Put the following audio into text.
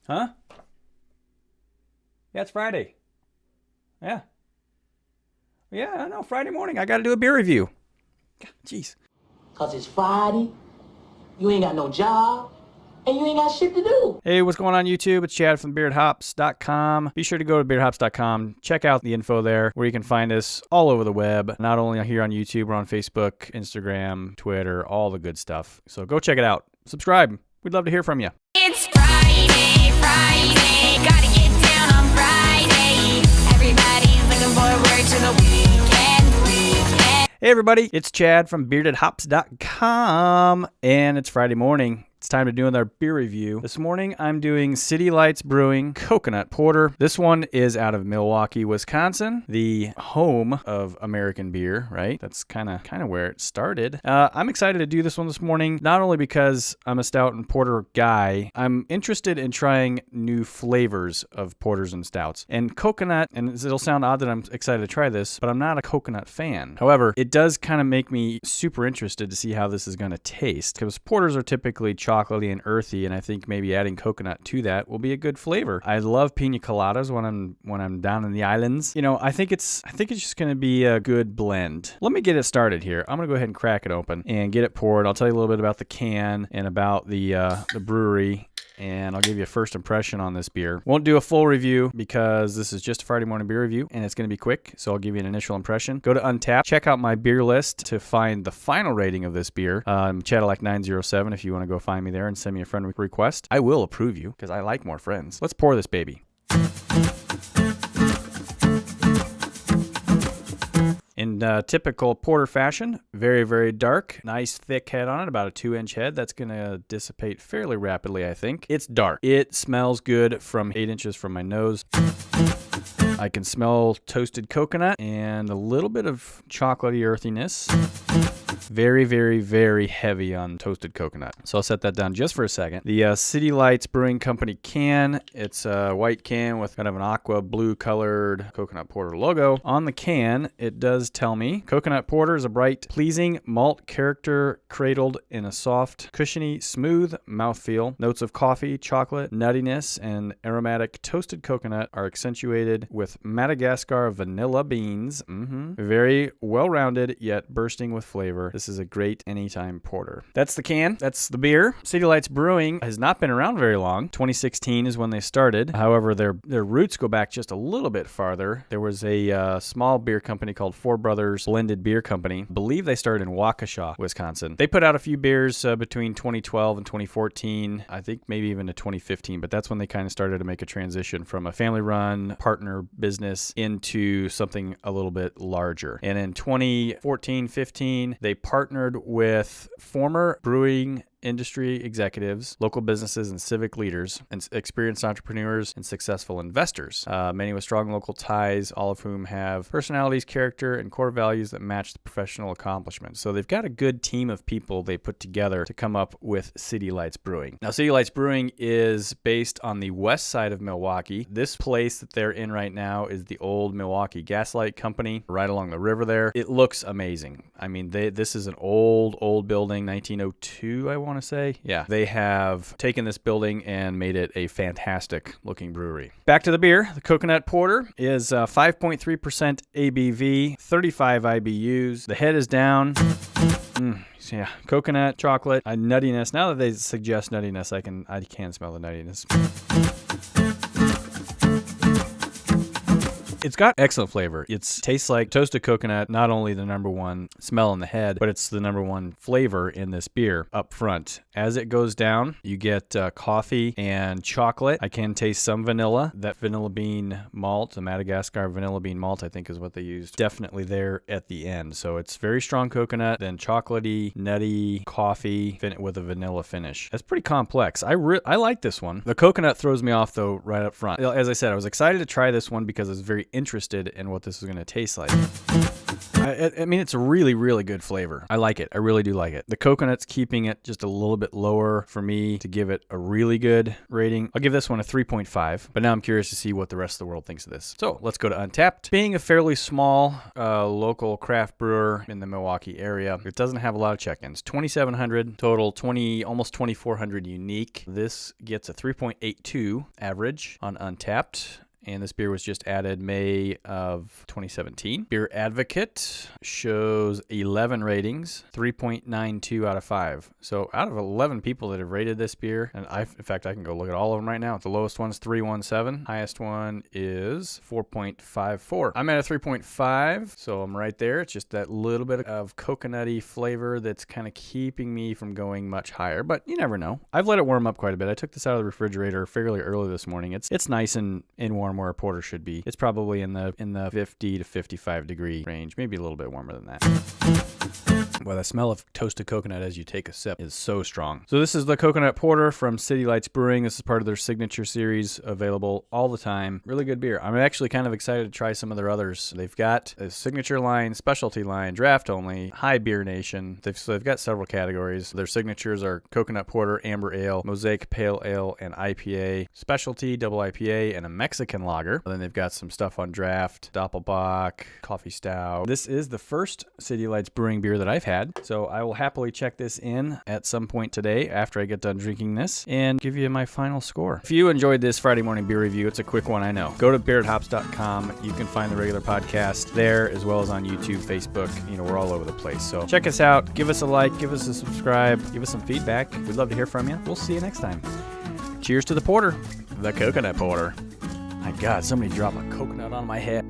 Huh? Yeah, it's Friday. Yeah. Yeah, I know. Friday morning. I got to do a beer review. Jeez. Cause it's Friday, you ain't got no job, and you ain't got shit to do. Hey, what's going on YouTube? It's Chad from brewedhops.com. Be sure to go to brewedhops.com. Check out the info there where you can find us all over the web. Not only here on YouTube, we're on Facebook, Instagram, Twitter, all the good stuff. So go check it out. Subscribe. We'd love to hear from you. It's Friday, gotta get down on Friday. Everybody's looking forward to the weekend. Hey everybody, it's Chad from beardedhops.com, and it's Friday morning. It's time to do our beer review. This morning, I'm doing City Lights Brewing Coconut Porter. This one is out of Milwaukee, Wisconsin, the home of American beer, right? That's kind of where it started. I'm excited to do this one this morning, not only because I'm a stout and porter guy. I'm interested in trying new flavors of porters and stouts. And coconut, and it'll sound odd that I'm excited to try this, but I'm not a coconut fan. However, it does kind of make me super interested to see how this is going to taste, because porters are typically chocolatey and earthy, and I think maybe adding coconut to that will be a good flavor. I love pina coladas when I'm down in the islands. You know, I think it's just going to be a good blend. Let me get it started here. I'm going to go ahead and crack it open and get it poured. I'll tell you a little bit about the can and about the brewery, and I'll give you a first impression on this beer. Won't do a full review because this is just a Friday morning beer review, and it's going to be quick, so I'll give you an initial impression. Go to Untappd, check out my beer list to find the final rating of this beer. Cadillac907 if you want to go find me there and send me a friend request. I will approve you because I like more friends. Let's pour this baby. In typical porter fashion, very, very dark, nice thick head on it, about a 2-inch head. That's going to dissipate fairly rapidly, I think. It's dark. It smells good from 8 inches from my nose. I can smell toasted coconut and a little bit of chocolatey earthiness. Very, very, very heavy on toasted coconut. So I'll set that down just for a second. The City Lights Brewing Company can. It's a white can with kind of an aqua blue colored coconut porter logo. On the can, it does tell me coconut porter is a bright, pleasing malt character cradled in a soft, cushiony, smooth mouthfeel. Notes of coffee, chocolate, nuttiness, and aromatic toasted coconut are accentuated with Madagascar vanilla beans. Very well-rounded, yet bursting with flavor. This is a great anytime porter. That's the can. That's the beer. City Lights Brewing has not been around very long. 2016 is when they started. However, their roots go back just a little bit farther. There was a small beer company called Four Brothers Blended Beer Company. I believe they started in Waukesha, Wisconsin. They put out a few beers between 2012 and 2014. I think maybe even to 2015, but that's when they kind of started to make a transition from a family-run partner business into something a little bit larger. And in 2014-15, they partnered with former brewing industry executives, local businesses, and civic leaders, and experienced entrepreneurs and successful investors, many with strong local ties, all of whom have personalities, character, and core values that match the professional accomplishments. So they've got a good team of people they put together to come up with City Lights Brewing. Now, City Lights Brewing is based on the west side of Milwaukee. This place that they're in right now is the old Milwaukee Gaslight Company, right along the river there. It looks amazing. I mean, this is an old building, 1902, I want to say. Yeah, they have taken this building and made it a fantastic looking brewery. Back to the beer. The coconut porter is 5.3% ABV, 35 IBUs. The head is down. Yeah, coconut, chocolate, nuttiness. Now that they suggest nuttiness, I can smell the nuttiness. It's got excellent flavor. It tastes like toasted coconut, not only the number one smell in the head, but it's the number one flavor in this beer up front. As it goes down, you get coffee and chocolate. I can taste some vanilla. That vanilla bean malt, the Madagascar vanilla bean malt, I think is what they used. Definitely there at the end. So it's very strong coconut, then chocolatey, nutty coffee with a vanilla finish. That's pretty complex. I like this one. The coconut throws me off though right up front. As I said, I was excited to try this one because it's very interested in what this is going to taste like. I mean, it's a really, really good flavor. I like it. I really do like it. The coconut's keeping it just a little bit lower for me to give it a really good rating. I'll give this one a 3.5, but now I'm curious to see what the rest of the world thinks of this. So let's go to Untapped. Being a fairly small local craft brewer in the Milwaukee area, it doesn't have a lot of check-ins. 2,700 total, almost 2,400 unique. This gets a 3.82 average on Untapped. And this beer was just added May of 2017. Beer Advocate shows 11 ratings, 3.92 out of 5. So out of 11 people that have rated this beer, and in fact, I can go look at all of them right now. The lowest one's 317. Highest one is 4.54. I'm at a 3.5, so I'm right there. It's just that little bit of coconutty flavor that's kind of keeping me from going much higher, but you never know. I've let it warm up quite a bit. I took this out of the refrigerator fairly early this morning. It's nice and warm where a porter should be. It's probably in the 50 to 55 degree range, maybe a little bit warmer than that. Well, the smell of toasted coconut as you take a sip is so strong. So this is the coconut porter from City Lights Brewing. This is part of their signature series, available all the time. Really good beer. I'm actually kind of excited to try some of their others. They've got a signature line, specialty line, draft only, high beer nation. They've got several categories. Their signatures are coconut porter, amber ale, mosaic pale ale, and IPA, specialty, double IPA, and a Mexican lager. And then they've got some stuff on draft, Doppelbock, coffee stout. This is the first City Lights Brewing beer that I've had, so I will happily check this in at some point today after I get done drinking this and give you my final score. If you enjoyed this Friday morning beer review, it's a quick one, I know. Go to beardhops.com. You can find the regular podcast there, as well as on YouTube, Facebook. We're all over the place. So check us out. Give us a like. Give us a subscribe. Give us some feedback. We'd love to hear from you. We'll see you next time. Cheers to the porter, the coconut porter. My God, somebody dropped a coconut on my head.